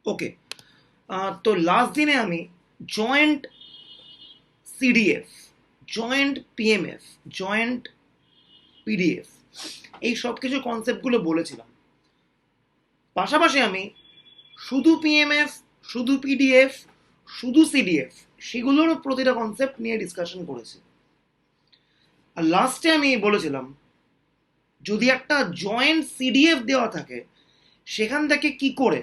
ওকে, তো লাস্ট দিনে আমি joint CDF, joint PMF, joint PDF, এই সব কিছু কনসেপ্টগুলো বলেছিলাম। পাশাপাশি আমি শুধু পিএমএফ, শুধু পিডিএফ, শুধু সিডিএফ, সেগুলোর প্রতিটা কনসেপ্ট নিয়ে ডিসকাশন করেছি। আর লাস্টে আমি বলেছিলাম যদি একটা জয়েন্ট সিডিএফ দেওয়া থাকে সেখান থেকে কি করে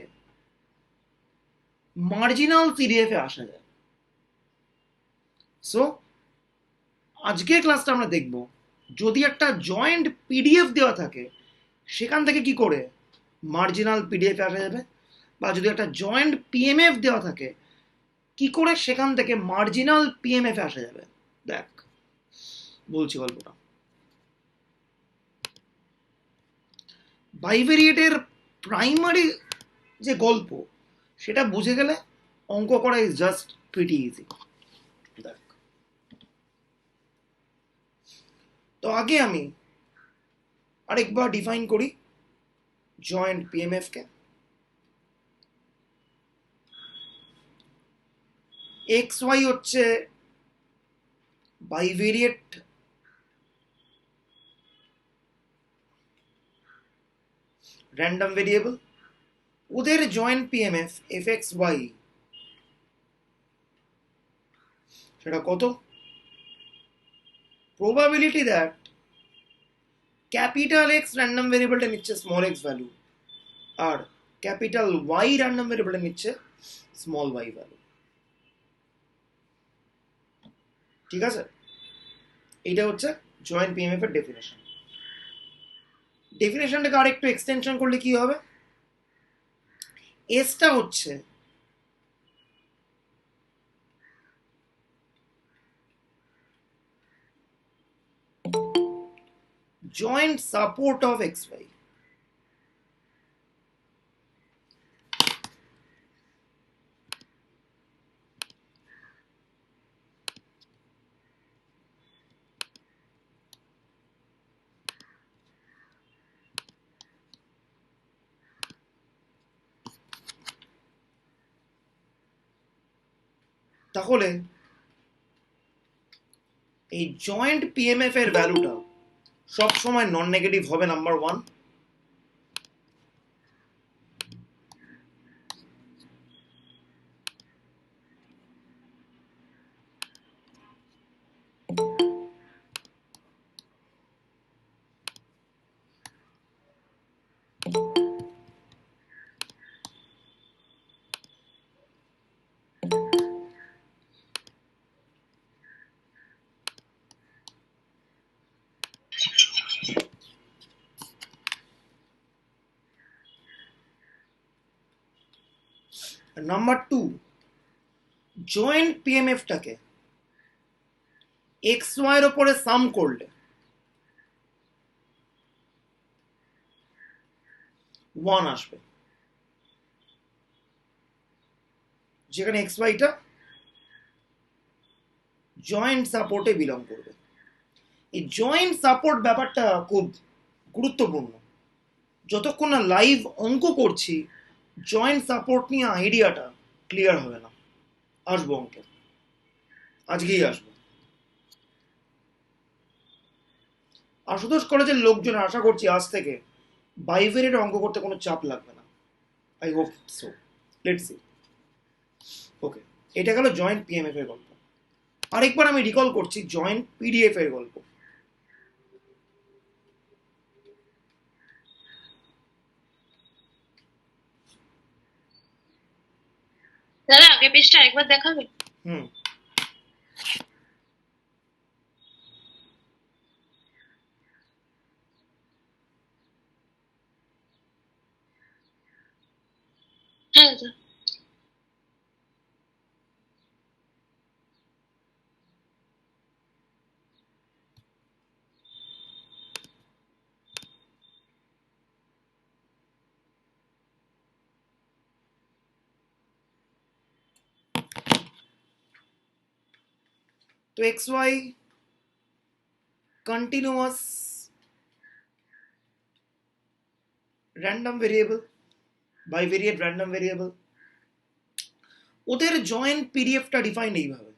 মার্জিনাল সিডিএফ এ আসা যায়। সো আজকের ক্লাসটা আমরা দেখব যদি একটা জয়েন্ট পিডিএফ দেওয়া থাকে সেখান থেকে কি করে মার্জিনাল পিডিএফ আসা যাবে, বা যদি একটা জয়েন্ট পিএমএফ দেওয়া থাকে কি করে সেখান থেকে মার্জিনাল পিএমএফ আসা যাবে। দেখ, বলছি গল্পটা। বাইভেরিয়েটের প্রাইমারি যে গল্প সেটা বুঝে গেলে অঙ্ক করা ইজ জাস্ট প্রিটি ইজি। দেখ, তো আগে আমি আরেকবার ডিফাইন করি জয়েন্ট পিএমএফ কে। এক্স ওয়াই হচ্ছে বাইভেরিয়েট র্যান্ডম ভেরিয়েবল, ওদের joint PMF F X Y সেটা কত? Probability that capital X random ভেরিয়েবলটা নিচ্ছে স্মল এক্স ভ্যালু, আর ক্যাপিটাল ওয়াই র্যান্ডম ভেরিয়েবলটা নিচ্ছে স্মল ওয়াই ভ্যালু। ঠিক আছে, এইটা হচ্ছে জয়েন্ট পিএমএফ এর ডেফিনেশন। ডেফিনেশনটাকে আরেকটু এক্সটেনশন করলে কি হবে? এসটা হচ্ছে joint support of X Y. তাহলে এই জয়েন্ট পিএমএফ এর ভ্যালুটা সব সময় নন নেগেটিভ হবে, number one. Number two, joint পিএমএফটাকে এক্স ওয়াই এর ওপরে সাম করলে ওয়ান আসবে, যেখানে এক্স ওয়াইটা জয়েন্ট সাপোর্টে বিলং করবে। এই জয়েন্ট সাপোর্ট ব্যাপারটা খুব গুরুত্বপূর্ণ। যতক্ষণ না লাইভ অঙ্ক করছি জয়েন্ট সাপোর্ট নিয়ে আইডিয়াটা ক্লিয়ার হবে না। আসবো অঙ্কে, আজকেই আসবো। আশুতোষ কলেজের লোকজন আশা করছি আজ থেকে বাইভেরিয়েট অঙ্ক করতে কোনো চাপ লাগবে না। I hope so, let's see. Okay, এটা গেল জয়েন্ট পিএমএফ এর গল্প। আরেকবার আমি রিকল করছি জয়েন্ট পিডিএফ এর গল্প। দাদা আগের পেজটা একবার দেখাবে? হুম, হ্যাঁ দাদা। তো X Y continuous random variable, bivariate random variable, ওদের জয়েন্ট পিডিএফটা ডিফাইন এইভাবে,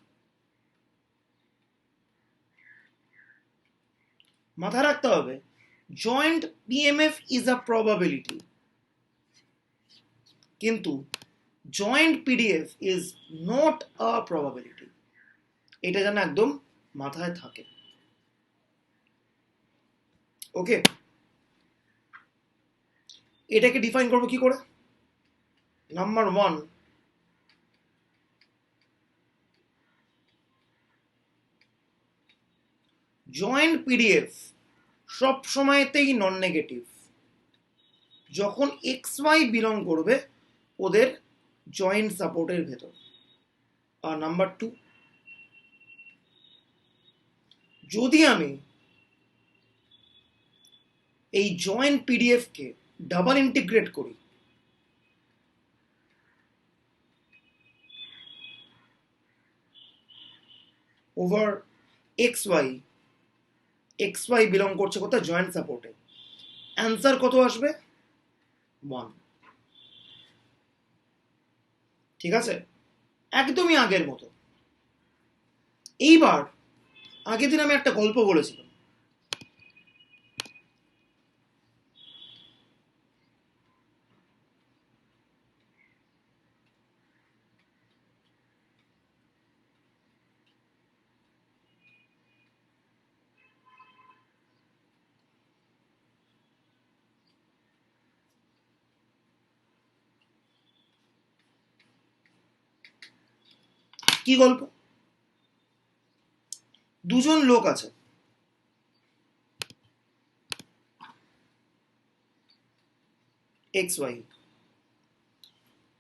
মাথায় রাখতে হবে joint PMF is a probability, কিন্তু joint PDF is not a probability. এটা যেন একদম মাথায় থাকে। ওকে, এটাকে ডিফাইন করবো কি করে? নাম্বার 1, জয়েন্ট পিডিএফ সব সময়তেই নন নেগেটিভ যখন এক্স ওয়াই বিলং করবে ওদের জয়েন্ট সাপোর্টের ভেতর। আর নাম্বার 2, যদি আমি এই জয়েন্ট পিডিএফ কে ডাবল ইন্টিগ্রেট করি, ওভার এক্স ওয়াই বিলং করছে কোথায়? জয়েন্ট সাপোর্টে। অ্যান্সার কত আসবে? 1। ঠিক আছে, একদমই আগের মতো। এইবার আগের দিন আমি একটা গল্প বলেছিলাম, কি গল্প? দুজন লোক আছে, এক্স ওয়াই।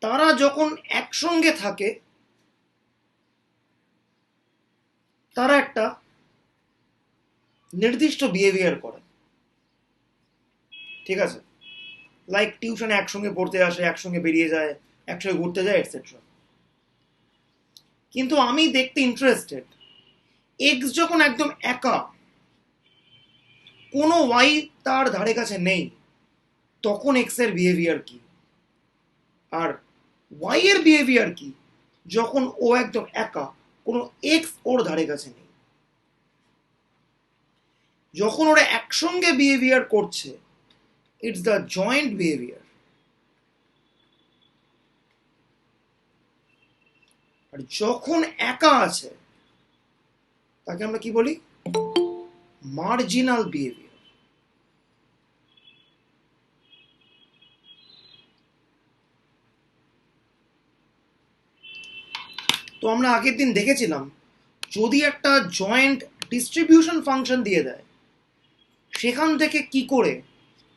তারা যখন একসঙ্গে থাকে তারা একটা নির্দিষ্ট বিহেভিয়ার করে। ঠিক আছে, লাইক টিউশনে একসঙ্গে পড়তে আসে, একসঙ্গে বেরিয়ে যায়, একসঙ্গে ঘুরতে যায়, এটসেট্রা। কিন্তু আমি দেখতে ইন্টারেস্টেড, এক্স যখন একদম একা, কোনো ওয়াই তার ধারে কাছে নেই, তখন এক্স এর বিহেভিয়ার কি, আর ওয়াই এর বিহেভিয়ার কি যখন ও একদম একা, কোনো এক্স ওর ধারে কাছে নেই। যখন ওরা একসঙ্গে বিহেভিয়ার করছে, ইটস দ্য জয়েন্ট বিহেভিয়ার। আর যখন একা আছে তাকে আমরা কি বলি? Marginal behaviour. তো আমরা আগের দিন দেখেছিলাম, যদি একটা জয়েন্ট ডিস্ট্রিবিউশন ফাংশন দিয়ে দেয়, সেখান থেকে কি করে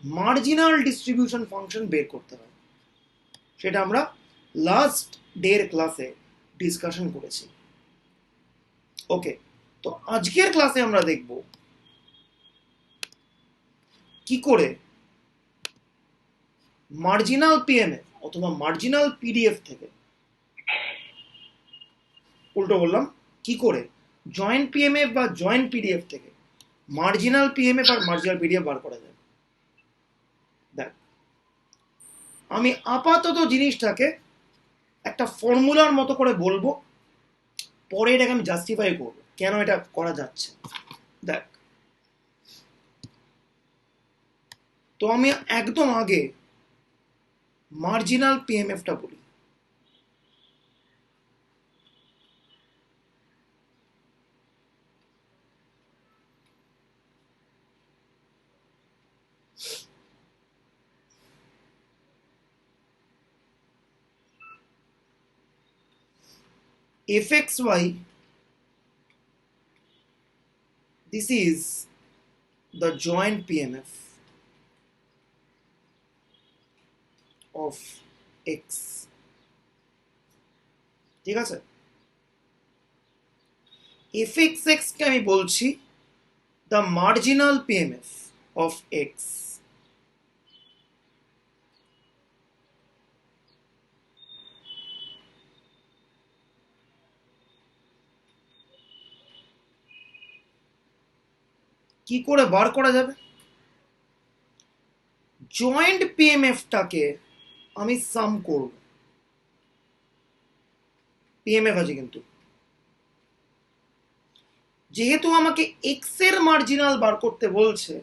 মার্জিনাল ডিস্ট্রিবিউশন ফাংশন বের করতে হয়, সেটা আমরা লাস্ট ডের ক্লাসে ডিসকাশন করেছি। ওকে, তো আজকের ক্লাসে আমরা দেখব কি করে মার্জিনাল পিএমএফ অথবা মার্জিনাল পিডিএফ থেকে, উল্টো বললাম, কি করে জয়েন্ট পিএমএফ বা জয়েন্ট পিডিএফ থেকে মার্জিনাল পিএমএফ আর মার্জিনাল পিডিএফ বার করা যায়। দেখ, আমি আপাতত জিনিসটাকে একটা ফর্মুলার মতো করে বলবো, পরে এটাকে আমি জাস্টিফাই করব কেন এটা করা যাচ্ছে। দেখ, তো আমি একদম আগে মার্জিনাল পিএমএফটা বলি। fxy, this is the joint PMF of x। ঠিক আছে, fxx কে আমি বলছি the marginal PMF of x। কি করে বার করা যাবে? জয়েন্ট পিএমএফটাকে আমি সাম করব, পিএমএফ আছে কিন্তু। যেহেতু আমাকে এক্স এর মার্জিনাল বার করতে বলছে,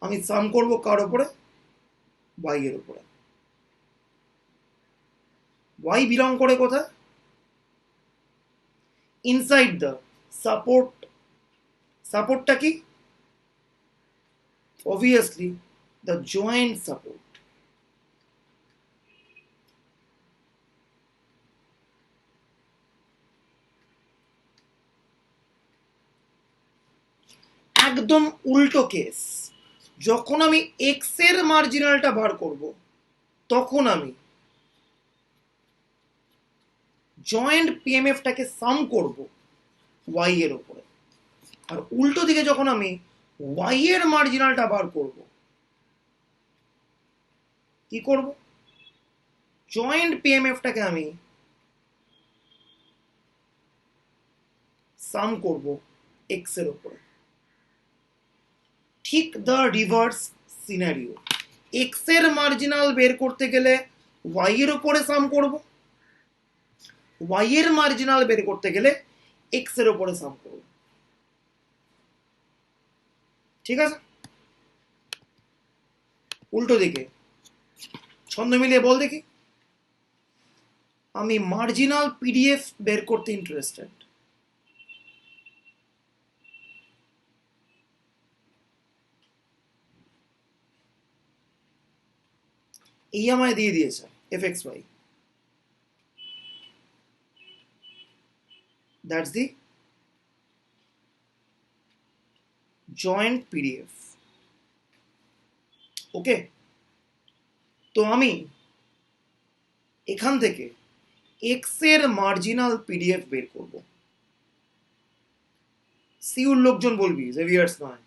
আমি সাম করব কার উপরে? ওয়াই এর উপরে। ওয়াই বিলং করে কোথায়? Inside the support. সাপোর্টটা কি? Obviously the joint support. একদম উল্টো কেস, যখন আমি এক্স এর মার্জিনালটা বার করব তখন আমি জয়েন্ট পিএমএফটাকে সাম করব ওয়াই এর উপরে। আর উল্টো দিকে যখন আমি ওয়াই এর মার্জিনালটা বার করব, কি করব? জয়েন্ট পিএমএফটাকে আমি সাম করব এক্স এর উপরে। ঠিক দ্য রিভার্স সিনারিও। এক্স এর মার্জিনাল বের করতে গেলে ওয়াই এর উপরে সাম করব, ওয়াই এর মার্জিনাল বের করতে গেলে এক্স এর উপরে সাম করব। ঠিক আছে? উল্টো দিকে ছন্দ মিলিয়ে বল দেখি। আমি মার্জিনাল পিডিএফ বের করতে ইন্টারেস্টেড। এই আমায় দিয়ে দিয়েছে F X Y. That's the joint PDF. Okay, তো আমি এখান থেকে এক্স এর মার্জিনাল পিডিএফ বের করব। সিউর লোকজন বলবি, জেভিয়ার্স নয়।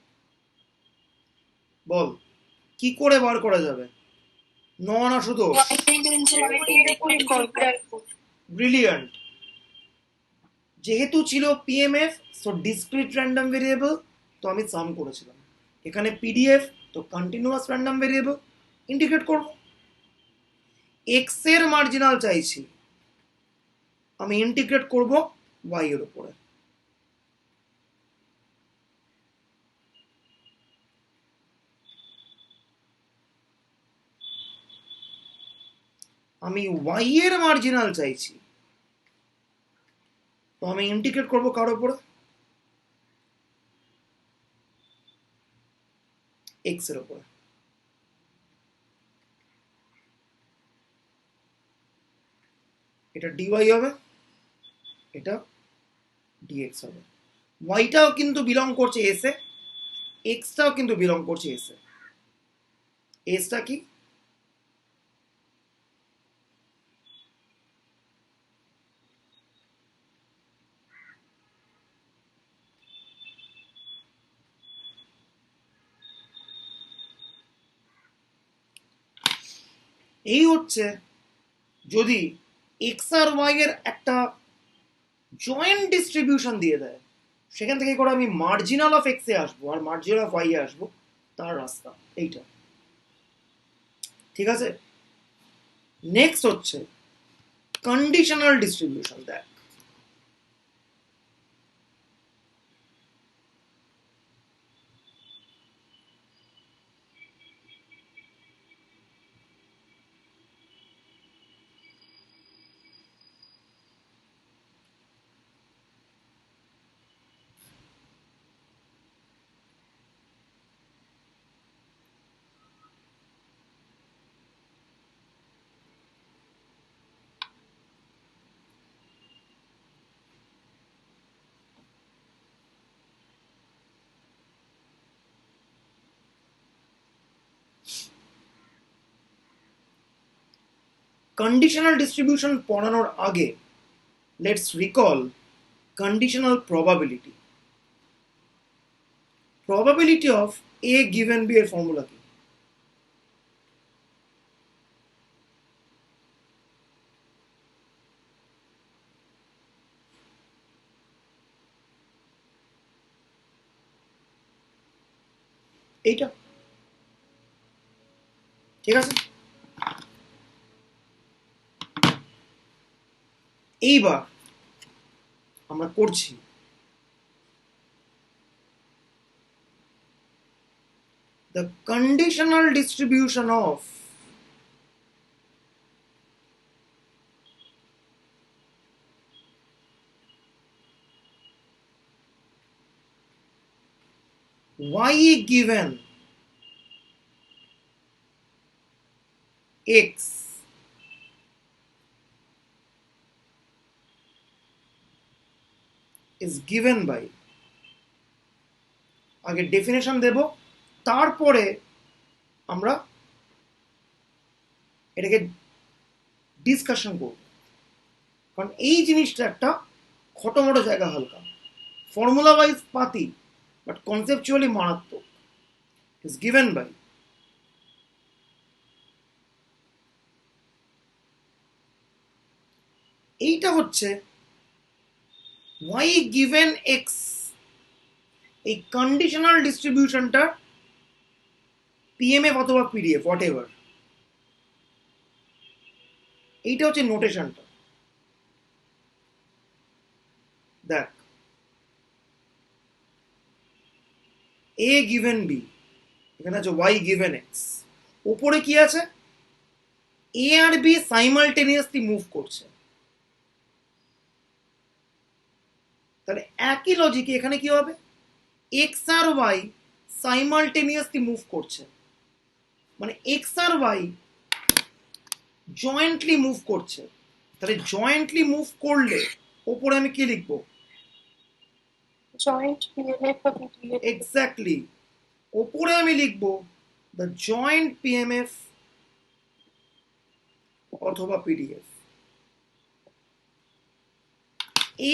বল কি করে বার করা যাবে? না শুধু ব্রিলিয়ান্ট। যেহেতু ছিল PMF, so discrete random variable, তো আমি সাম করেছিলাম। এখানে পিডিএফ, তো কন্টিনিউয়াস র্যান্ডম ভেরিয়েবল, ইন্টিগ্রেট করব। এক্স এর মার্জিনাল চাইছি, আমি ইন্টিগ্রেট করব ওয়াই এর উপরে। আমি ওয়াই এর মার্জিনাল চাইছি, তো আমি ইন্টিগ্রেট করব কার উপরে? এক্স এর উপরে। এটা ডিওয়াই হবে, এটা ডিএক্স হবে। ওয়াইটাও কিন্তু বিলং করছে এস এ, এক্সটাও কিন্তু বিলং করছে এস এ। এসটা কি? এই হচ্ছে যদি এক্স আর ওয়াই এর একটা জয়েন্ট ডিস্ট্রিবিউশন দিয়ে দেয়, সেখান থেকে করে আমি মার্জিনাল অফ এক্স এ আসবো আর মার্জিনাল অফ ওয়াই এ আসবো, তার রাস্তা এইটা। ঠিক আছে? নেক্সট হচ্ছে কন্ডিশনাল ডিস্ট্রিবিউশন। দেখ, কন্ডিশনাল ডিস্ট্রিবিউশন পড়ানোর আগে let's recall conditional probability. Probability of A given B এর ফর্মুলা কি? এইটা। ঠিক আছে? এইবার আমরা করছি। The conditional distribution of y given x is given by, আগে ডেফিনেশন দেব, তারপরে আমরা এটাকে ডিসকাশন করব, কারণ এই জিনিসটা একটা খটোমটো জায়গা, হালকা ফর্মুলা ওয়াইজ পাতি, বাট কনসেপচুয়ালি মারাত্মক। ইজ গিভেন বাই, এইটা হচ্ছে y given x, এই কন্ডিশনাল ডিস্ট্রিবিউশনটা পিএমএফ অথবা পিডিএফ হোয়াট এভার, এইটা হচ্ছে নোটেশনটা। দেখ, এ গিভেন বি, এখানে আছে y given x, ওপরে কি আছে, এ আর বি সাইমালটেনিয়াসলি মুভ করছে, তাহলে একই লজিকে এখানে কি হবে, এক্স আর ওয়াই সাইমালটেনিয়াসলি মুভ করছে, মানে এক্স আর ওয়াই জয়েন্টলি মুভ করছে। তাহলে জয়েন্টলি মুভ করলে ওপরে আমি কি লিখবো, জয়েন্ট পিএমএফ বা পিডিএফ। এক্স্যাক্টলি, ওপরে আমি লিখবো দ্য জয়েন্ট পিএমএফ অথবা PDF.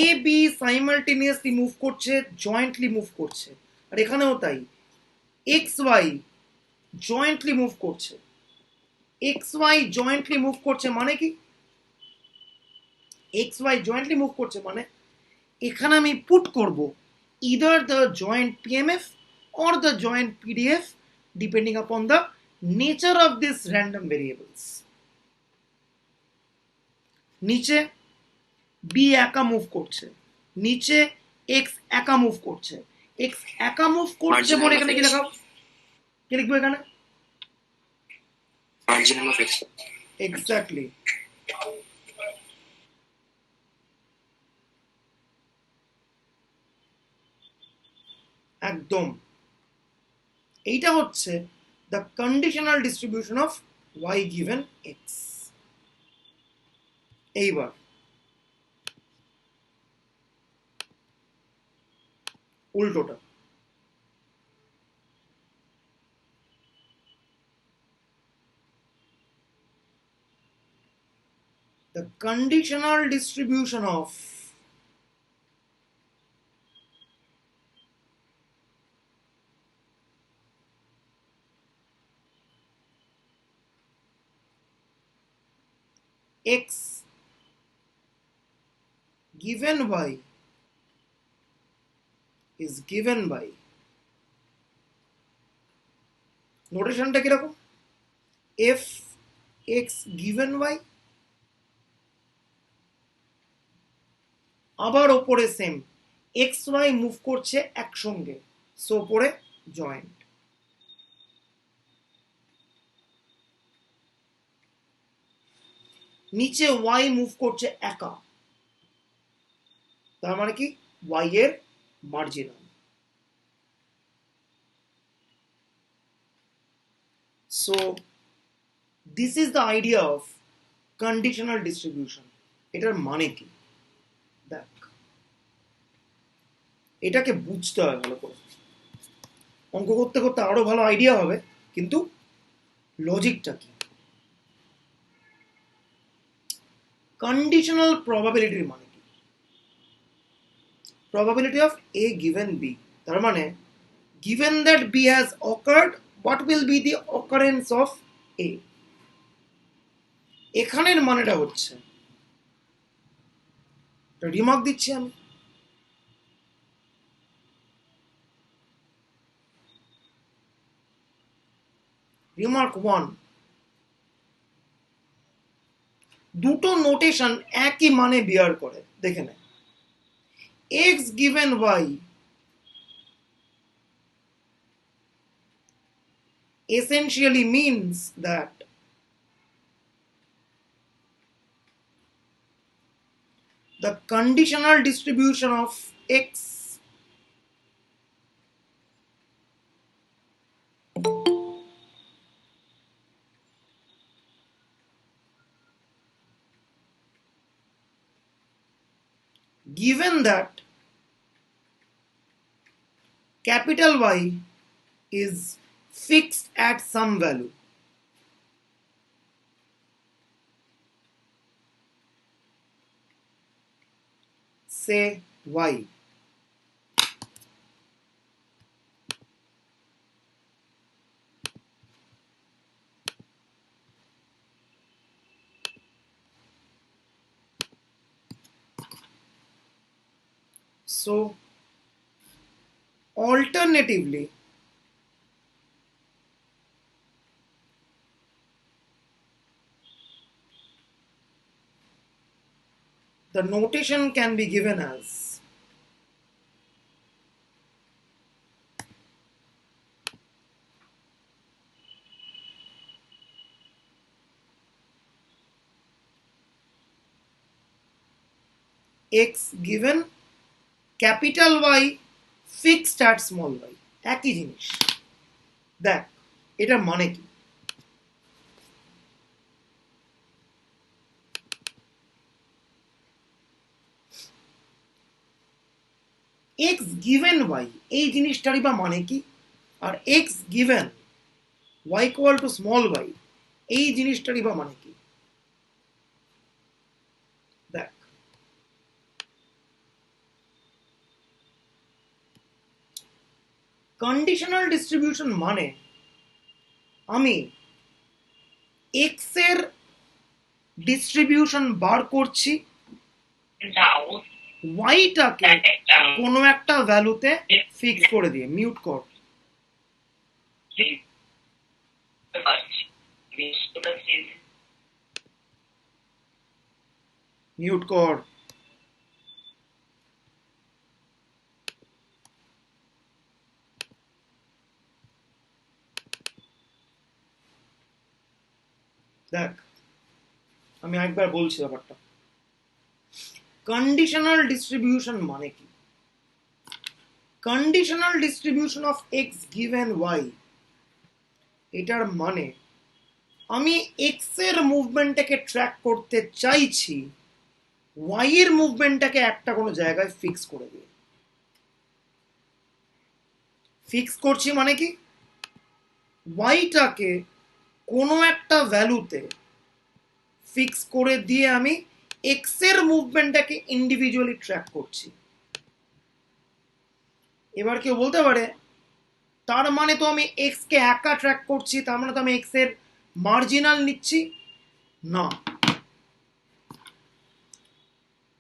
A B simultaneously move করছে, জয়েন্টলি মুভ করছে, আর এখানেও তাই, এক্স ওয়াই জয়েন্টলি মুভ করছে। এক্স ওয়াই জয়েন্টলি মুভ করছে মানে কি, এক্স ওয়াই জয়েন্টলি মুভ করছে মানে এখানে আমি পুট করব either the joint PMF or the joint PDF depending upon the nature of these random variables. নিচে বি একা মুভ করছে, নিচে এক্স একা মুভ করছে, এক্স একা মুভ করছে বলে এখানে কি লেখাবো, কি লিখবো এখানে, marginal of x. এক্স্যাক্টলি। একদম, এইটা হচ্ছে the conditional distribution of y given x। এইবার উল্টোটা, the conditional distribution of x given y is given by, নোটেশনটা কিরকম, f x given y, আবার ওপরে সেম এক্স ওয়াই মুভ করছে একসঙ্গে, সো ওপরে জয়েন্ট। নিচে ওয়াই মুভ করছে একা, তার মানে কি ওয়াই এর marginal. So this is the idea of conditional distribution. এটার মানে কি, দেখ, এটাকে বুঝতে হয় ভালো করে, অঙ্ক করতে করতে আরো ভালো আইডিয়া হবে, কিন্তু লজিকটা কি, কন্ডিশনাল প্রবাবিলিটির মানে কি, probability of a given b, তার মানে given that b has occurred what will be the occurrence of a, এখানের মানেটা হচ্ছে, রিমার্ক দিচ্ছি আমি, রিমার্ক 1, দুটো নোটেশন একই মানে বিয়ার করে, দেখে নে, x given y essentially means that the conditional distribution of x given that capital Y is fixed at some value, say y, so alternatively the notation can be given as x given capital Y fixed at small y. একই জিনিস। দেখ এটার মানে কি, x given y এই জিনিসটারই বা মানে কি, আর x given y equal to small y এই জিনিসটারই বা মানে কি। দেখ কন্ডিশনাল ডিস্ট্রিবিউশন মানে আমি x এর ডিস্ট্রিবিউশন বার করছি ওয়াইটাকে কোনো একটা ভ্যালুতে ফিক্স করে দিয়ে। মিউট কর, মিউট কর। দেখ আমি একবার বলছি ব্যাপারটা, কন্ডিশনাল ডিস্ট্রিবিউশন মানে কি, conditional distribution of X given Y এটার মানে আমি এক্স এর মুভমেন্টটাকে ট্র্যাক করতে চাইছি ওয়াই এর মুভমেন্টটাকে একটা কোনো জায়গায় ফিক্স করে দিয়ে। ফিক্স করছি মানে কি, ওয়াইটাকে কোনো একটা ভ্যালুতে ফিক্স করে দিয়ে আমি এক্স এর মুভমেন্টটাকে ইন্ডিভিজুয়ালি ট্র্যাক করছি। এবার কেউ বলতে পারে তার মানে তো আমি এক্স কে একা ট্র্যাক করছি, তার মানে তো আমি এক্স এর মার্জিনাল নিচ্ছি। না,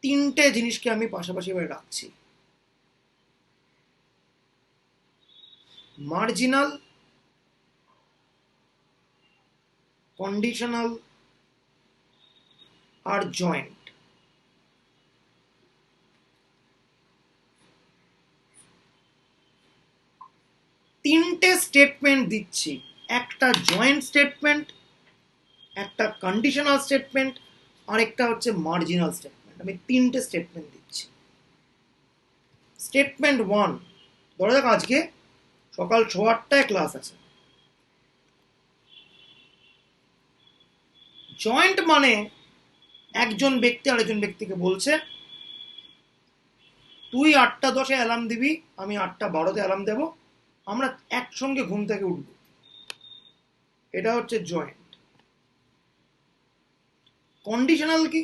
তিনটে জিনিসকে আমি পাশাপাশি রাখছি, মার্জিনাল, কন্ডিশনাল আর জয়েন্ট। তিনটে স্টেটমেন্ট দিচ্ছি, একটা জয়েন্ট স্টেটমেন্ট, একটা কন্ডিশনাল স্টেটমেন্ট আর একটা হচ্ছে মার্জিনাল স্টেটমেন্ট। আমি তিনটে স্টেটমেন্ট দিচ্ছি। স্টেটমেন্ট ওয়ান, ধরো দেখ আজকে সকাল 8:30 ক্লাস আছে। জয়েন্ট মানে একজন ব্যক্তি আরেকজন ব্যক্তিকে বলছে তুই 8:10 অ্যালার্ম দিবি, আমি 8:12 অ্যালার্ম দেব, আমরা একসঙ্গে ঘুম থেকে উঠব। এটা হচ্ছে জয়েন্ট। কন্ডিশনাল কি,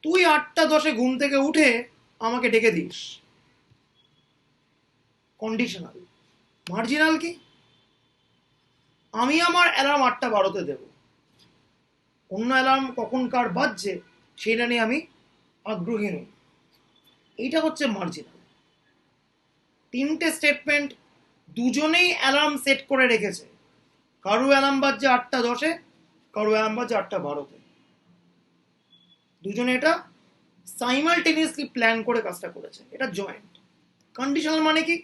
তুই 8:10 ঘুম থেকে উঠে আমাকে ডেকে দিস, কন্ডিশনাল। মার্জিনাল কি, আমি আমার অ্যালার্ম 8:12 দেব, অন্য অ্যালার্ম কখন কার বাজছে সেটা নিয়ে আমি আগ্রহী নই। এইটা হচ্ছে মার্জিনাল। তিনটে স্টেটমেন্ট, দুজনেই অ্যালার্ম সেট করে রেখেছে, কারো অ্যালার্ম বাজছে 8:10, কারো অ্যালার্ম বাজছে 8:12, দুজনে এটা সাইমালটেনিয়াসলি প্ল্যান করে কাজটা করেছে, এটা জয়েন্ট। কন্ডিশনাল মানে কি,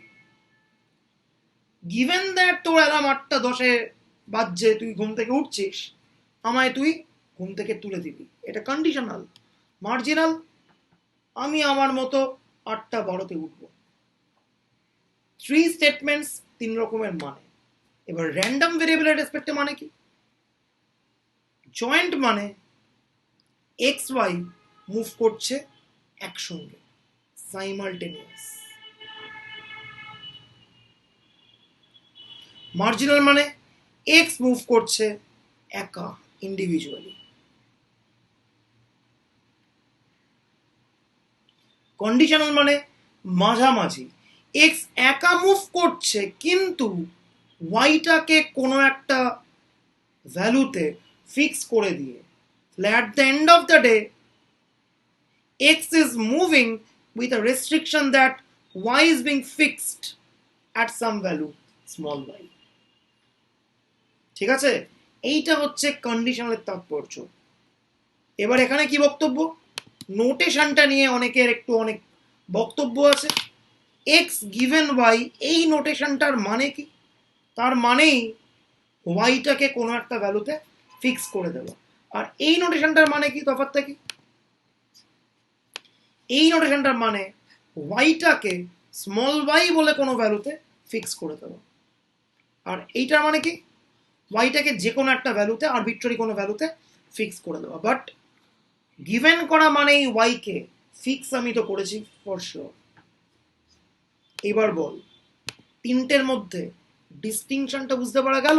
গিভেন দ্যাট তোর অ্যালার্ম 8:10 বাজছে, তুই ঘুম থেকে উঠছিস, আমায় তুই ঘুম থেকে তুলে দিবি, এটা কন্ডিশনাল। মার্জিনাল, আমি আমার মতো 8:12 উঠবো। থ্রি স্টেটমেন্টস, 3 রকমের মানে। এবার র্যান্ডম ভেরিয়েবলের রেসপেক্টে মানে কি, জয়েন্ট মানে এক্স ওয়াই মুভ করছে একসঙ্গে, সাইমালটেনিয়াস। মার্জিনাল মানে এক্স মুভ করছে একা, ইন্ডিভিজুয়ালি। কন্ডিশনাল মানে মাঝামাঝি, এক্স একা মুভ করছে কিন্তু ওয়াইটাকে কোনো একটা ভ্যালুতে ফিক্স করে দিয়ে, at the end of the day x is moving with a restriction that y is being fixed at some value small y। ঠিক আছে, এইটা হচ্ছে কন্ডিশনালের তাৎপর্য। এবার এখানে কি বক্তব্য, নোটেশনটা নিয়ে অনেকের অনেক বক্তব্য আছে। এক্স গিভেন ওয়াই, এই নোটেশনটার মানে কি, তার মানেই ওয়াইটাকে কোনো একটা ভ্যালুতে ফিক্স করে দেওয়া। আর এই নোটেশনটার মানে কি, তফাৎটা কি, এই নোটেশনটার মানে ওয়াইটাকে স্মল ওয়াই বলে কোনো ভ্যালুতে ফিক্স করে দেওয়া। আর এইটার মানে কি, ওয়াইটাকে যে কোনো একটা ভ্যালুতে, আরবিট্রারি কোনো ভ্যালুতে ফিক্স করে দেওয়া। বাট গিভেন করা মানে এই ওয়াইকে ফিক্স আমি তো করেছি ফর শিওর। এবার বল, তিনটের মধ্যে ডিস্টিংশনটা বুঝতে পারা গেল,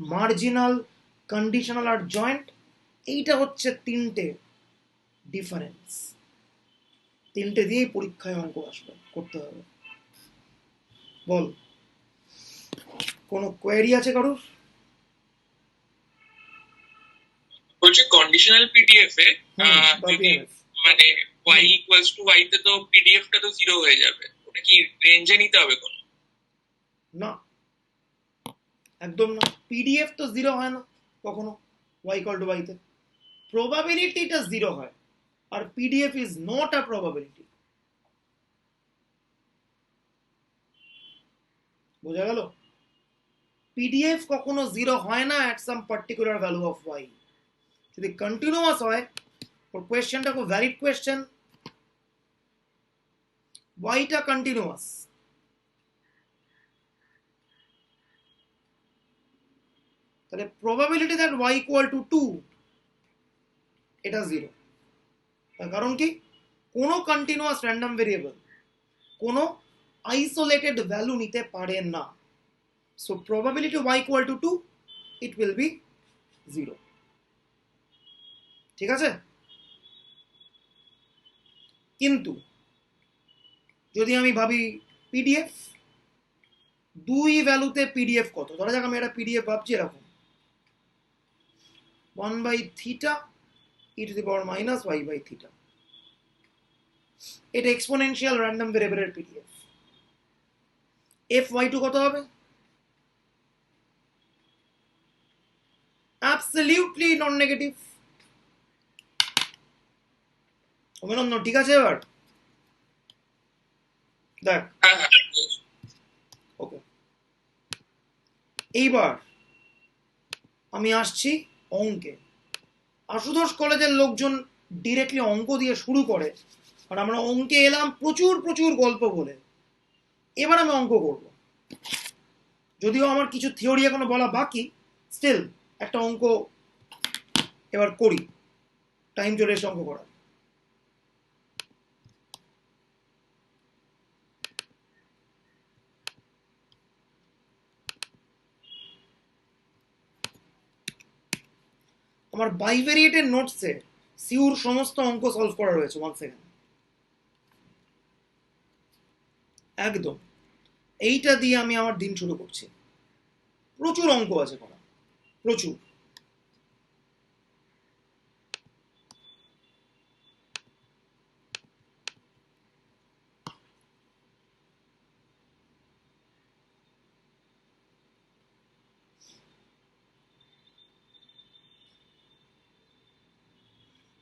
মার্জিনাল, কন্ডিশনাল আর জয়েন্ট, এইটা হচ্ছে তিনটে ডিফারেন্স। তিনটে দিয়েই পরীক্ষায় অঙ্ক আসবে, করতে হবে। বল, কোনো কোয়েরি আছে কারোর? বলছি কন্ডিশনাল পিডিএফ এ যদি মানে y ইকুয়ালস টু y তে তো পিডিএফ টা তো 0 হয়ে যাবে, ওটা কি রেঞ্জে নিতে হবে কোন? না, একদম না, পিডিএফ তো 0 হয় না কখনো y ইকুয়াল টু y তে। প্রবাবিলিটিটা 0 হয়, আর PDF is not a probability. বোঝা গেল? পিডিএফ কখনো 0 হয় না at some particular value of y। যদি কন্টিনিউয়াস হয়, ওর কোয়েশ্চেনটা খুব ভ্যালিড কোয়েশ্চেন, ওয়াইটা কন্টিনিউয়াস, তাহলে probability that y equal to 2, এটা 0। তার কারণ কি, কোনো কন্টিনিউয়াস র্যান্ডম ভেরিয়েবল কোনো আইসোলেটেড ভ্যালু নিতে পারে না। So probability y equal to 2, it will be 0। ঠিক আছে, কিন্তু যদি আমি ভাবি পিডিএফ, 2 ভ্যালুতে পিডিএফ কত, ধরা যাক আমি একটা পিডিএফ ভাবছি এরকম 1/θ e to the power minus y/θ, এটা এক্সপোনেনশিয়াল র্যান্ডম ভেরিয়েবলের পিডিএফ। fy2 কত হবে, অ্যাবসলিউটলি নন নেগেটিভ। অভিনন্দন, ঠিক আছে। এবার দেখ, ওকে, এইবার আমি আসছি অঙ্কে। আশুতোষ কলেজের লোকজন ডিরেক্টলি অঙ্ক দিয়ে শুরু করে, আর আমরা অঙ্কে এলাম প্রচুর প্রচুর গল্প বলে। এবার আমি অঙ্ক করব, যদিও আমার কিছু থিওরি এখনো বলা বাকি, স্টিল একটা অঙ্ক এবার করি, টাইম চলে এসে অঙ্ক করার। আমার বাইভেরিয়েটের নোটসে সিউর সমস্ত অঙ্ক সলভ করা রয়েছে। 1 সেকেন্ড, একদম এইটা দিয়ে আমি আমার দিন শুরু করছি। প্রচুর অঙ্ক আছে করা, প্রচুর।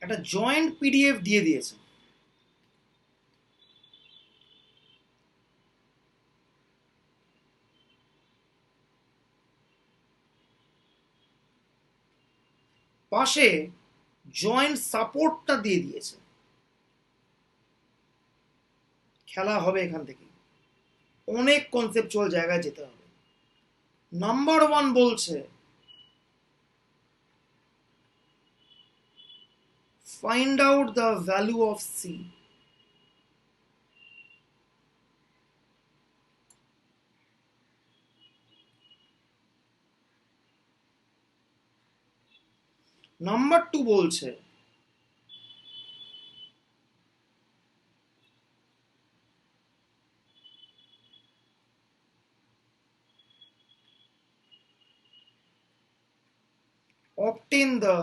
একটা জয়েন্ট পিডিএফ দিয়ে দিয়েছে, পাশে জয়েন্ট সাপোর্টটা দিয়ে দিয়েছে। খেলা হবে এখান থেকে, অনেক কনসেপচুয়াল জায়গায় যেতে হবে। নাম্বার 1 বলছে find out the value of c। Number 2 বলছে obtain the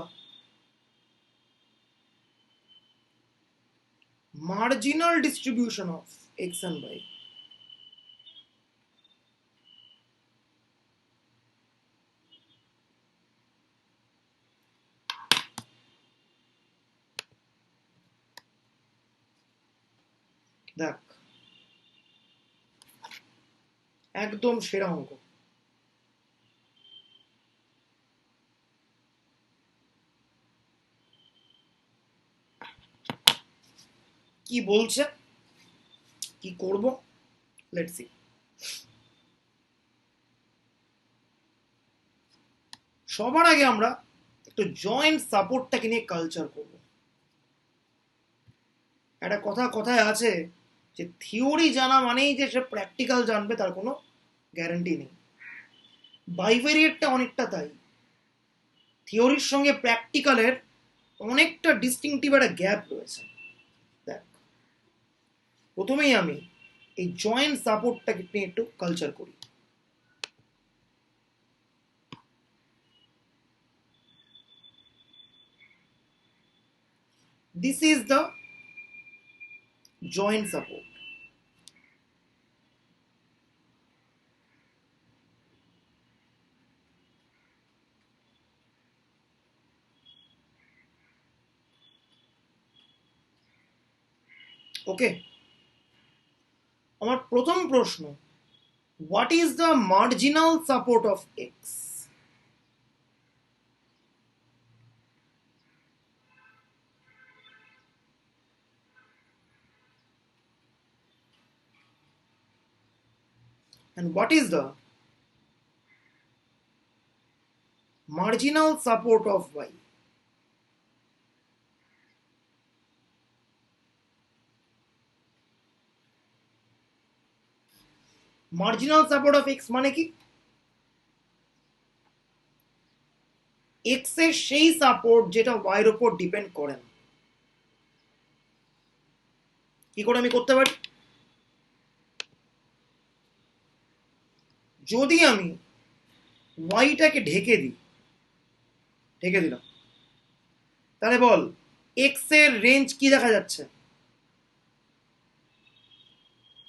marginal distribution of x and y। দেখ, একদম সেরা অঙ্ক। কি বলছে, কি করব, লেটস সি। সবার আগে আমরা একটু জয়েন্ট সাপোর্টটাকে নিয়ে কালচার করব। একটা কথায় আছে যে থিওরি জানা মানেই যে সে প্র্যাকটিক্যাল জানবে তার কোনো গ্যারান্টি নেই। বাইভেরিয়েটটা অনেকটা তাই, থিওরির সঙ্গে প্র্যাকটিক্যালের অনেকটা ডিস্টিংটিভ একটা গ্যাপ রয়েছে। দেখ, প্রথমেই আমি এই জয়েন্ট সাপোর্টটাকে নিয়ে একটু কালচার করি। This is the joint support. Okay, আমার প্রথম প্রশ্ন, what is the marginal support of X? And what is the marginal support of y? Marginal support of X মানে কি? এক্স এর সেই সাপোর্ট যেটা ওয়াই এর উপর ডিপেন্ড করে না। কি করে আমি করতে পারি? যদি আমি ওয়াইটাকে ঢেকে দিলাম, তাহলে বল এক্স এর রেঞ্জ কি দেখা যাচ্ছে?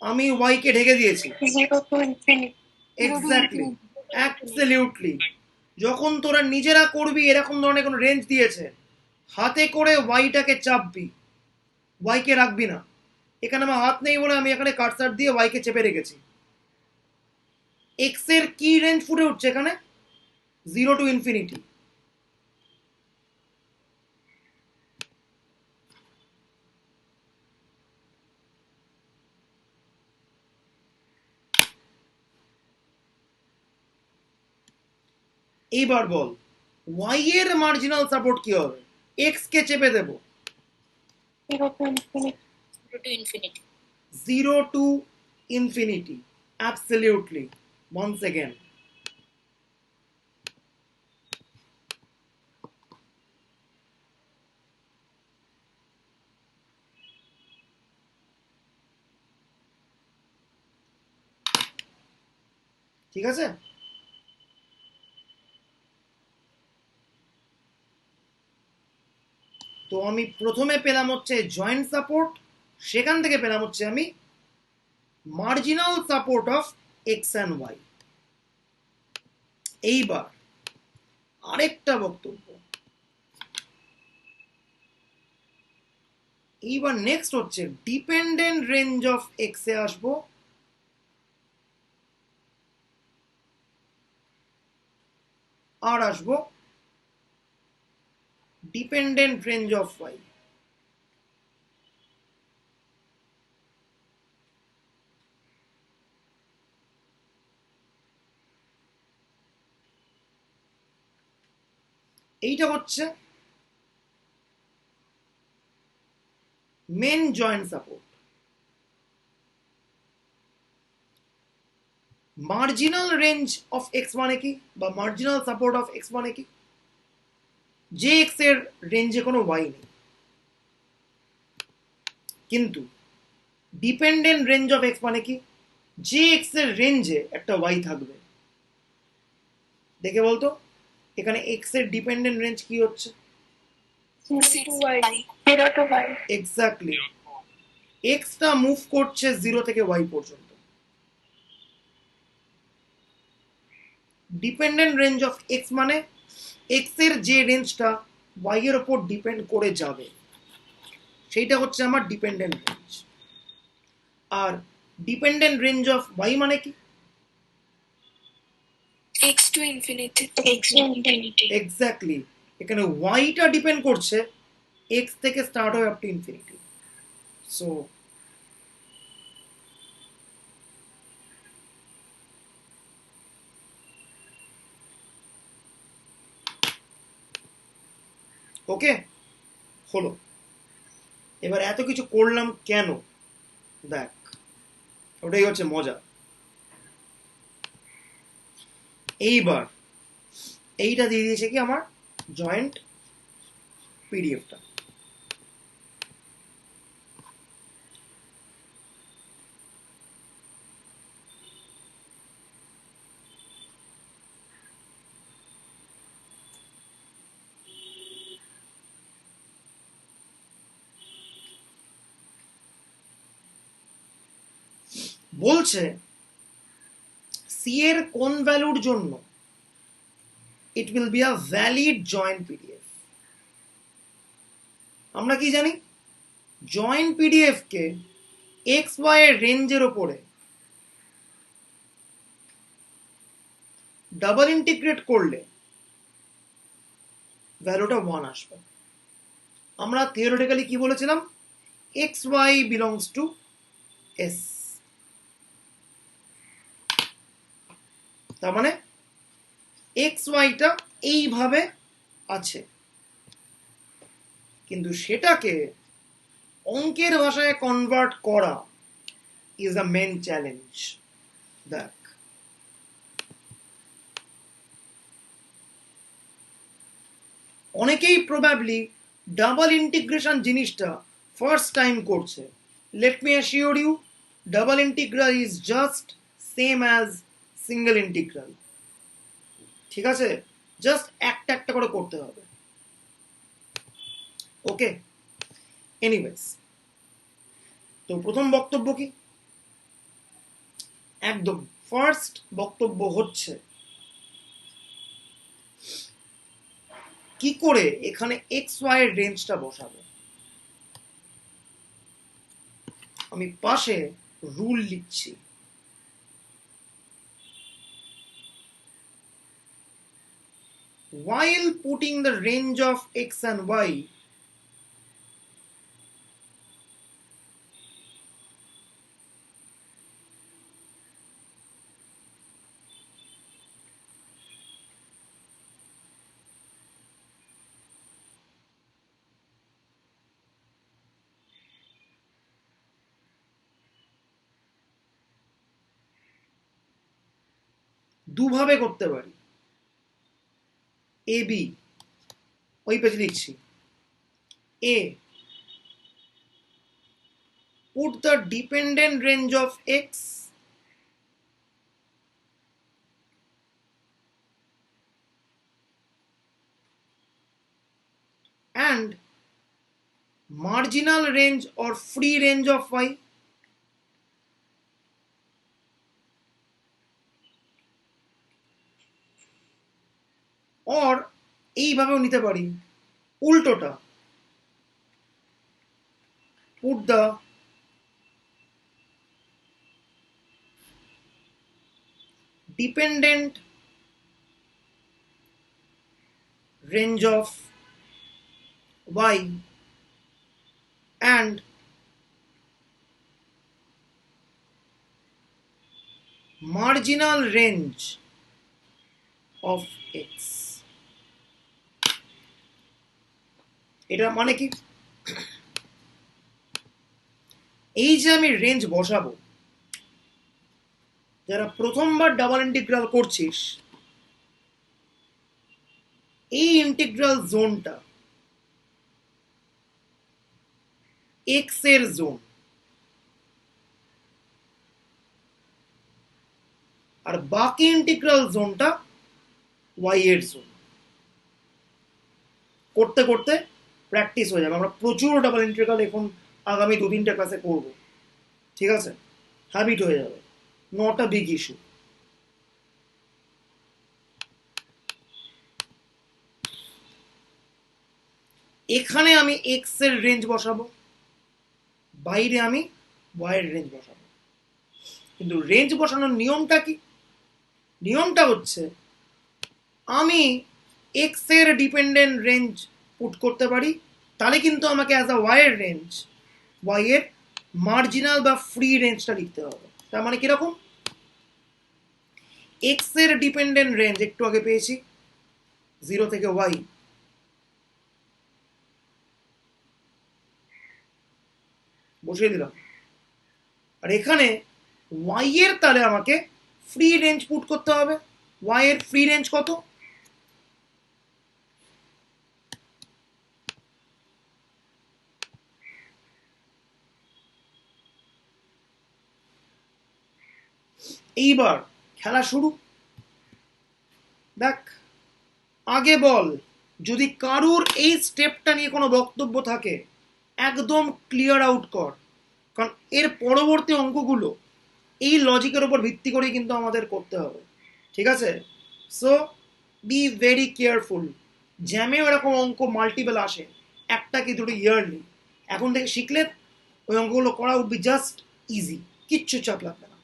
আমি ওয়াই কে ঢেকে দিয়েছি। 0 to infinity। Exactly, absolutely. যখন তোরা নিজেরা করবি এরকম ধরনের কোনো রেঞ্জ দিয়েছে, হাতে করে ওয়াইটাকে চাপবি, ওয়াইকে রাখবি না। এখানে আমার হাত নেই বলে আমি এখানে কার্সার দিয়ে ওয়াইকে চেপে রেখেছি। এক্স এর কি রেঞ্জ ফুটে উঠছে এখানে? 0 to infinity। এইবার বল ওয়াই এর মার্জিনাল সাপোর্ট কি হবে? এক্স কে চেপে দেব। 0 to infinity। 0 to infinity। 0 to infinity, absolutely। once again, ঠিক আছে? তো আমি প্রথমে পেলাম হচ্ছে জয়েন্ট সাপোর্ট, সেখান থেকে পেলাম হচ্ছে আমি marginal support of X and Y. এইবার আরেকটা বক্তব্য, এইবার নেক্সট হচ্ছে ডিপেন্ডেন্ট রেঞ্জ অফ এক্স এ আসবো, আর আসবো ডিপেন্ডেন্ট রেঞ্জ অফ y। এইটা হচ্ছে main joint support. Marginal range of X মানে কি, বা মার্জিনাল সাপোর্ট অফ এক্স মানে কি? যে এক্স এর রেঞ্জে কোনো ওয়াই নেই, কিন্তু ডিপেন্ডেন্ট রেঞ্জ অফ এক্স মানে কি? যে এক্স এর রেঞ্জে একটা ওয়াই থাকবে। দেখে বলতো এখানে এক্স এর ডিপেন্ডেন্ট রেঞ্জ কি হচ্ছে? 0 to y, 0 to y। Exactly, extra move করছে 0 থেকে ওয়াই পর্যন্ত। ডিপেন্ডেন্ট রেঞ্জ অফ এক্স মানে এক্স এর যে রেঞ্জটা ওয়াই এর উপর ডিপেন্ড করে যাবে, সেইটা হচ্ছে আমার ডিপেন্ডেন্ট রেঞ্জ। আর ডিপেন্ডেন্ট রেঞ্জ অফ ওয়াই মানে কি? x to infinity, x to infinity। Exactly, এখানে ওয়াইটা ডিপেন্ড করছে এক্স থেকে স্টার্ট হয় up to infinity. So okay হলো। এবার এত কিছু করলাম কেন? দেখ, ওটাই হচ্ছে মজা। এইবার এইটা দিয়ে দিয়েছে কি আমার জয়েন্ট পিডিএফটা। বলছে সি এর কোন ভ্যালুর জন্য ইট will be a valid joint PDF. আমরা কি জানি? জয়েন্ট পিডিএফ কে এক্স ওয়াই এর রেঞ্জের ওপরে ডাবল ইন্টিগ্রেট করলে ভ্যালুটা 1 আসবে। আমরা থিওরিটিক্যালি কি বলেছিলাম? X Y belongs to S. তার মানে এক্স ওয়াইটা এইভাবে আছে, কিন্তু সেটাকে অঙ্কের ভাষায় কনভার্ট করা ইজ দ্য মেন চ্যালেঞ্জ। দেখ, অনেকেই প্রবাবলি ডাবল ইন্টিগ্রেশন জিনিসটা ফার্স্ট টাইম করছে। Let me assure you, double integral is just same as single integral. ঠিক আছে, জাস্ট একটা একটা করে করতে হবে। ওকে, এনিওয়েজ, তো প্রথম বক্তব্য কি? একদম ফার্স্ট বক্তব্য হচ্ছে কি করে এখানে এক্স ওয়াই এর রেঞ্জটা বসাবো। আমি পাশে রুল লিখছি। While putting the range of x and y দুভাবে করতে পারি। এ বি, ওই পেজে লিখছি। এ, put the dependent range of x and marginal range or free range of y, or এইভাবেও নিতে পারি উল্টোটা, put the dependent range of y and marginal range of x. এটা মানে কি, এই যে আমি রেঞ্জ বসাবো, যারা প্রথমবার ডাবল ইন্টিগ্রাল করছিস, এই ইন্টিগ্রাল জোনটা এক্স এর জোন, আর বাকি ইন্টিগ্রাল জোনটা ওয়াই এর জোন। করতে করতে প্র্যাকটিস হয়ে যাবে, আমরা প্রচুর ডাবল ইন্টিগ্রাল এখন আগামী 2-3টে ক্লাসে করব, ঠিক আছে, হ্যাবিট হয়ে যাবে, নট আ বিগ ইস্যু। এখানে আমি এক্স এর রেঞ্জ বসাবো, বাইরে আমি ওয়াই এর রেঞ্জ বসাবো। কিন্তু রেঞ্জ বসানোর নিয়মটা কি? নিয়মটা হচ্ছে আমি এক্স এর ডিপেন্ডেন্ট রেঞ্জ পুট করতে পারি, তাহলে কিন্তু আমাকে অ্যাজ আ ওয়াই এর রেঞ্জ ওয়াই এর মার্জিনাল বা ফ্রি রেঞ্জটা লিখতে হবে। তার মানে কিরকম, এক্স এর ডিপেন্ডেন্ট রেঞ্জ একটু আগে পেয়েছি 0 থেকে ওয়াই, বসিয়ে দিলাম, আর এখানে ওয়াই এর তাহলে আমাকে ফ্রি রেঞ্জ পুট করতে হবে। ওয়াই এর ফ্রি রেঞ্জ কত? এইবার খেলা শুরু। দেখ, আগে বল, যদি কারুর এই স্টেপটা নিয়ে কোনো বক্তব্য থাকে একদম ক্লিয়ার আউট কর, কারণ এর পরবর্তী অঙ্কগুলো এই লজিকের উপর ভিত্তি করে কিন্তু আমাদের করতে হবে, ঠিক আছে? So be very careful. জ্যামেও এরকম অঙ্ক মাল্টিপল আসে, একটা কি দুটো ইয়ারলি, এখন থেকে শিখলে ওই অঙ্কগুলো করা উড বি জাস্ট ইজি, কিচ্ছু চাপ লাগবে না।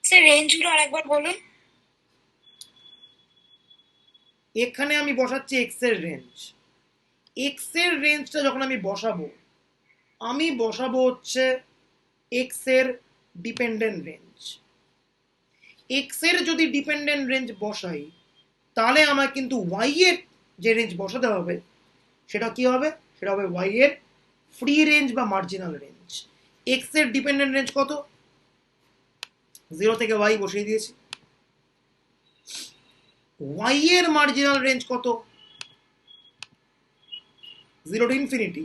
স্যার রেঞ্জগুলো আরেকবার বলুন। এখানে আমি বসাচ্ছি এক্স এর রেঞ্জ। এক্স এর রেঞ্জটা যখন আমি বসাবো হচ্ছে এক্স এর ডিপেন্ডেন্ট রেঞ্জ। এক্স এর যদি ডিপেন্ডেন্ট রেঞ্জ বসাই, তাহলে আমার কিন্তু ওয়াই এর যে রেঞ্জ বসাতে হবে সেটা কি হবে? সেটা হবে ওয়াই এর ফ্রি রেঞ্জ বা মার্জিনাল রেঞ্জ। এক্স এর ডিপেন্ডেন্ট রেঞ্জ কত? 0 থেকে ওয়াই বসিয়ে দিয়েছি। ওয়াই এর মার্জিনাল রেঞ্জ কত? 0 টু ইনফিনিটি,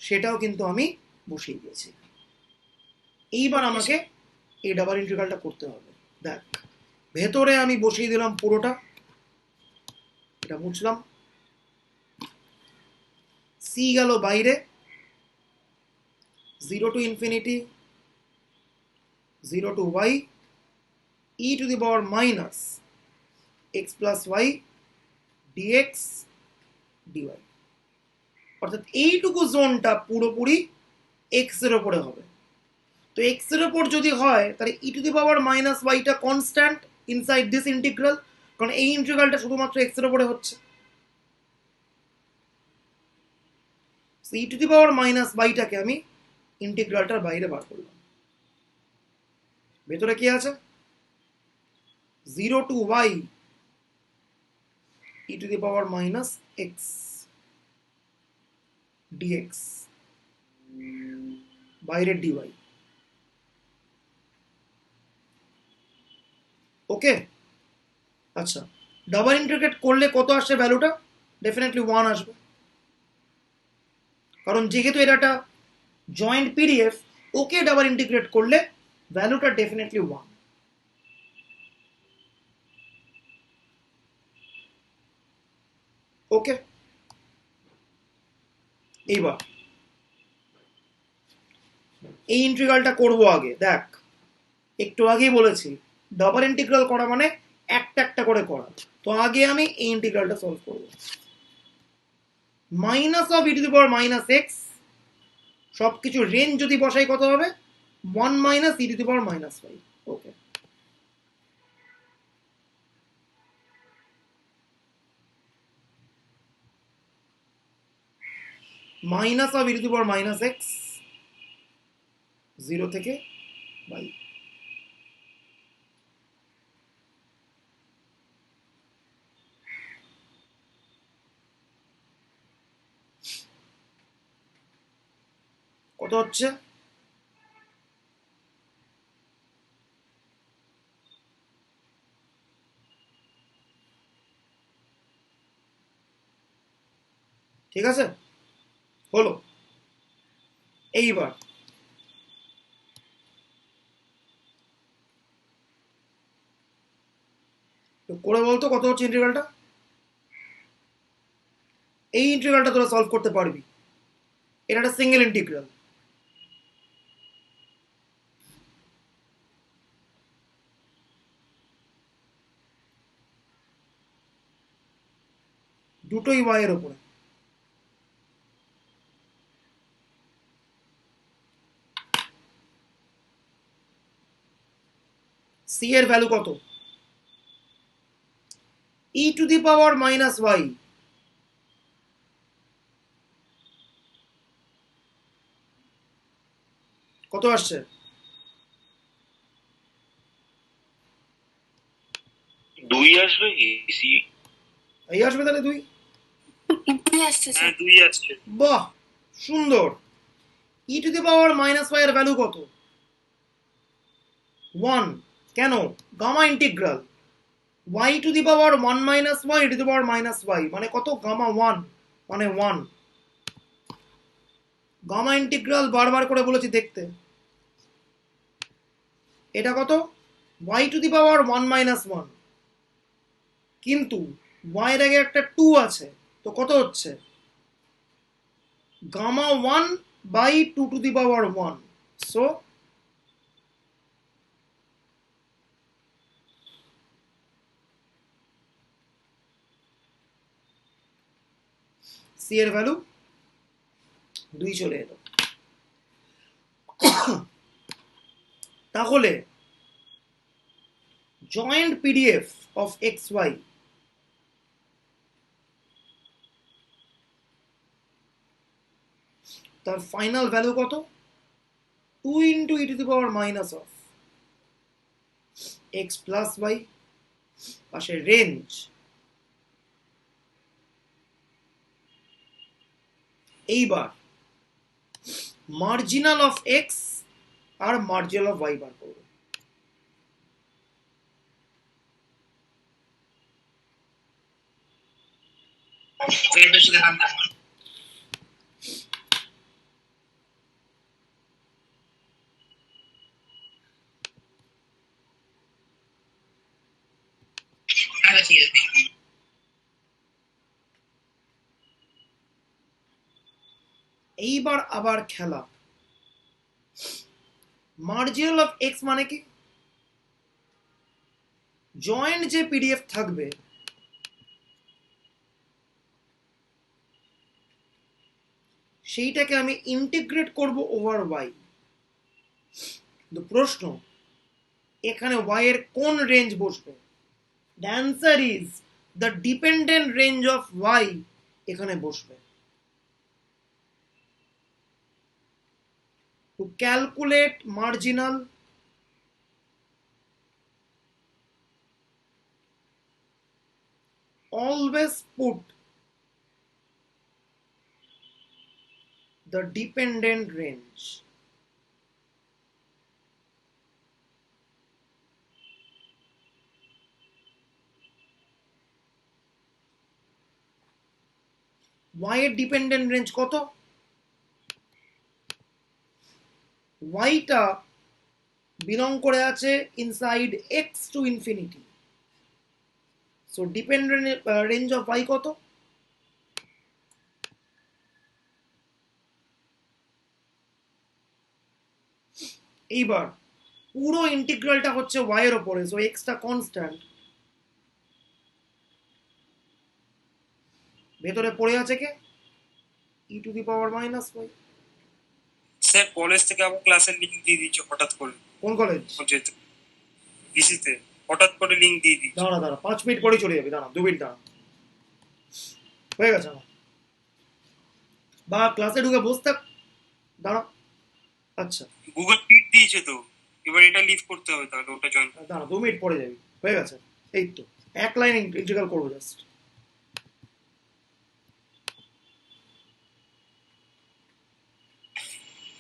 সেটাও কিন্তু আমি বসিয়ে দিয়েছি। এইবার আমাকে এই ডাবল ইন্টিগ্রালটা করতে হবে। দেখ, ভেতরে আমি বসিয়ে দিলাম পুরোটা, এটা মুছলাম, সি গেল বাইরে, 0 to infinity 0 to Y E to the power minus X plus Y DX DY. অর্থাৎ এইটুকু জোনটা পুরোপুরি এক্স এর ওপরে হবে। তো এক্স এর ওপর যদি হয় তাহলে e to the power minus ওয়াইটা কনস্ট্যান্ট ইনসাইড দিস ইন্টিগ্রাল, কারণ এই ইন্টিগ্রালটা শুধুমাত্র এক্স এর ওপরে হচ্ছে। ই টু দি পাওয়ার মাইনাস ওয়াইটাকে আমি ইন্টিগ্রালটার বাইরে বার করলাম। ভেতরে কি আছে? 0 to Y E to the power minus X DX, বাইরে ডিওয়াই। ওকে, আচ্ছা, ডাবল ইন্টিগ্রেট করলে কত আসছে ভ্যালুটা? ডেফিনেটলি 1 আসবে, কারণ যেহেতু এটা একটা joint PDF, okay double integrate করলে ভ্যালুটা ডেফিনেটলি 1। ওকে, এইবার এই ইন্টিগ্রালটা করব আগে। দেখ, একটু আগেই বলেছি ডাবল ইন্টিগ্রাল করা মানে একটা একটা করে করা। তো আগে আমি এই ইন্টিগ্রালটা সলভ করব। Minus of E to the power minus x, সবকিছু রেঞ্জ যদি বসাই কত হবে? 1 minus E to the power minus 5। Okay, minus of E to the power minus x 0 থেকে y। কত হচ্ছে? ঠিক আছে, হলো। এইবার তো করে বলতো কত হচ্ছে ইন্টিগ্রালটা। এই ইন্টিগ্রালটা তোরা সলভ করতে পারবি, এটা একটা সিঙ্গেল ইন্টিগ্রাল। দুটোই y এর উপরে। c এর ভ্যালু কত? E to the power minus y। কত আসছে? 2 আসবে কি সি? এই আসবে তাহলে 2। দুই আসছে হ্যাঁ স্যার। 2 আসছে। বাহ, সুন্দর। E to the power minus y এর ভ্যালু কত? 1। কেন? Gamma integral y to the power 1 minus y to the power minus y মানে কত? গামা 1 মানে 1। গামা ইন্টিগ্রাল বারবার করে বলেছি দেখতে। এটা কত? y to the power 1 minus 1, কিন্তু y এর আগে একটা 2 আছে, তো কত হচ্ছে? Gamma 1 by 2 to the power 1। So c এর ভ্যালু 2 চলে এলো। তাহলে joint PDF of X Y তার ফাইনাল ভ্যালু কত? 2 into e to the power minus of X plus Y, পাশে রেঞ্জ। এইবার মার্জিনাল অফ এক্স আর মার্জিনাল অফ ওয়াই বার করবো। এইবার আবার খেলা। মার্জিনাল অফ এক্স মানে কি? জয়েন্ট যে পিডিএফ থাকবে সেইটাকে আমি ইন্টিগ্রেট করব ওভার ওয়াই। তো প্রশ্ন, এখানে ওয়াই এর কোন রেঞ্জ বসবে? The answer is the dependent range of Y এখানে বসবে। To calculate marginal, always put the dependent range. y এর ডিপেন্ডেন্ট রেঞ্জ কত? y টা বিলং করে আছে inside x to infinity. So dependent range of y কত? এইবার পুরো ইন্টিগ্রালটা হচ্ছে y এর উপরে, সো x টা কনস্ট্যান্ট। ভেতরে পড়ে আছে কে? E to the power minus Y. Sir college থেকে আবার ক্লাসের লিংক দিয়ে দিয়েছে হঠাৎ করে। কোন কলেজ? বিসিতে হঠাৎ করে লিংক দিয়ে দিয়েছে। দাঁড়া দাঁড়া, 5 মিনিট পরে চলে যাবে, দাঁড়া 2 মিনিট দাঁড়া। হয়ে গেছে আমার। বা ক্লাসে ঢুকে বসে থাক। দাঁড়া, আচ্ছা গুগল মিট দিয়েছে তো, এবার এটা লিভ করতে হবে, তাহলে ওটা জয়েন। দাঁড়া, 2 মিনিট পরে যাবি, হয়ে গেছে। এই তো এক লাইন ইন্টিগ্রাল করবো জাস্ট।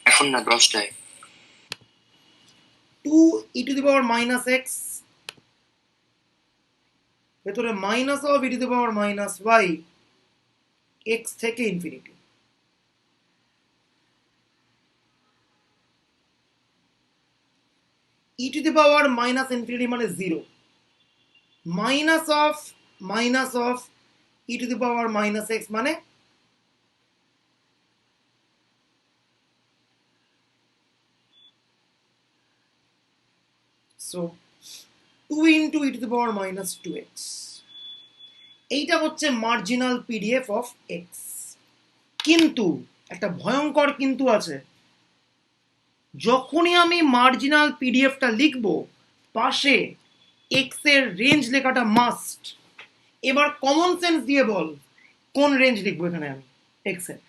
এখন না 10টায়। 2e⁻x ভেতরে মাইনাস অফ e⁻y x থেকে ইনফিনিটি। e⁻∞ মানে 0, মাইনাস অফ e⁻x মানে সো 2 ইন্টু e⁻²x। এইটা হচ্ছে মার্জিনাল পিডিএফ অফ এক্স। কিন্তু একটা ভয়ঙ্কর কিন্তু আছে, যখনই আমি মার্জিনাল পিডিএফটা লিখবো পাশে এক্স এর রেঞ্জ লেখাটা মাস্ট। এবার কমন সেন্স দিয়ে বল কোন রেঞ্জ লিখবো এখানে আমি এক্স এর?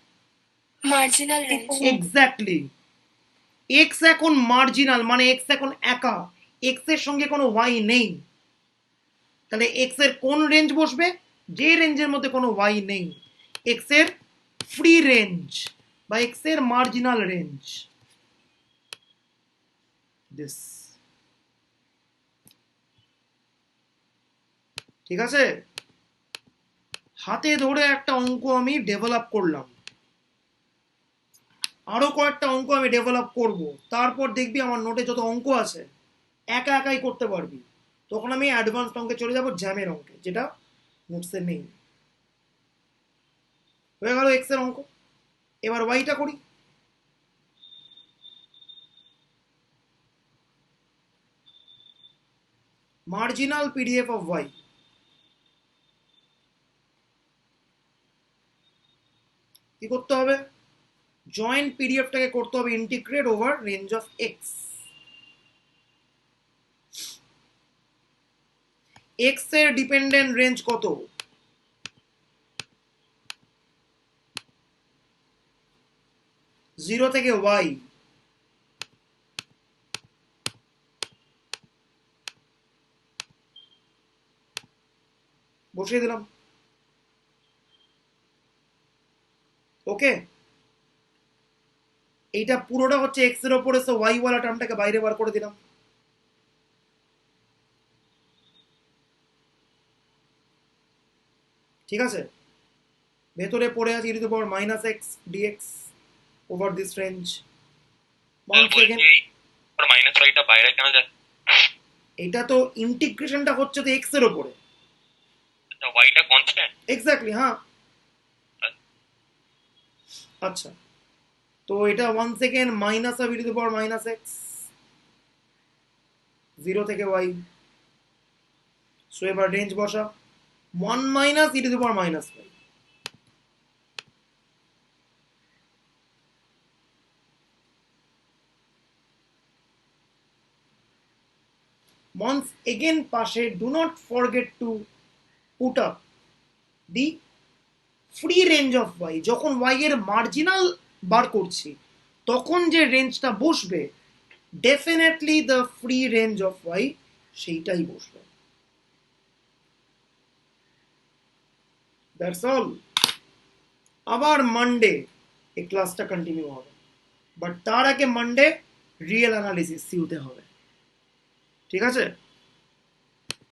Marginal range. এক্স্যাক্টলি, এক্স এখন মার্জিনাল মানে এক্স এখন একা, এক্স এর সঙ্গে কোনো ওয়াই নেই। তাহলে এক্স এর কোন রেঞ্জ বসবে? যে রেঞ্জের মধ্যে কোনো ওয়াই নেই, এক্স এর ফ্রি রেঞ্জ বা এক্স এর মার্জিনাল রেঞ্জ। দিস ঠিক আছে? হাতে ধরে একটা অঙ্ক আমি ডেভেলপ করলাম, আরো কয়েকটা অঙ্ক আমি ডেভেলপ করব, তারপর দেখবি আমার নোটে যত অঙ্ক আছে একা একাই করতে পারবি। তখন আমি অ্যাডভান্স অঙ্কে চলে যাব, জ্যামের অঙ্কে, যেটা নোটসে নেই। হয়ে গেল এক্স এর অঙ্ক। এবার ওয়াইটা করি। মার্জিনাল পিডিএফ অফ ওয়াই, কি করতে হবে? জয়েন্ট পিডিএফটাকে করতে হবে integrate over range of x. X এর ডিপেন্ডেন্ট রেঞ্জ কত? 0 থেকে ওয়াই। বসিয়ে দিলাম। ওকে, এইটা পুরোটা হচ্ছে এক্স এর ওপরে, সো ওয়াই ওয়ালা টার্মটাকে বাইরে বার করে দিলাম। ঠিক আছে, ভেতরে পড়ে আছে e⁻⁻x dx over this range. Minus ওয়াইটা বাইরে কেন যায়? এটা তো ইন্টিগ্রেশনটা হচ্ছে তো এক্স এর ওপরে। ওয়াইটা কনস্ট্যান্ট। এক্স্যাক্টলি, হ্যাঁ। আচ্ছা, তো এটা 1 সেকেন্ড মাইনাস অফ e⁻⁻x 0 থেকে ওয়াই। সো এবার রেঞ্জ বসা 1 মাইনাস e⁻⁻y। once again পাশে do not forget to put up the free range of y। যখন y এর মার্জিনাল বার করছি তখন যে রেঞ্জটা বসবে definitely the free range of y সেইটাই বসবে। That's all. আবার মানডে এই ক্লাসটা কন্টিনিউ হবে, বাট তার আগে মানডে রিয়েল অ্যানালিসিস সিউতে হবে। ঠিক আছে?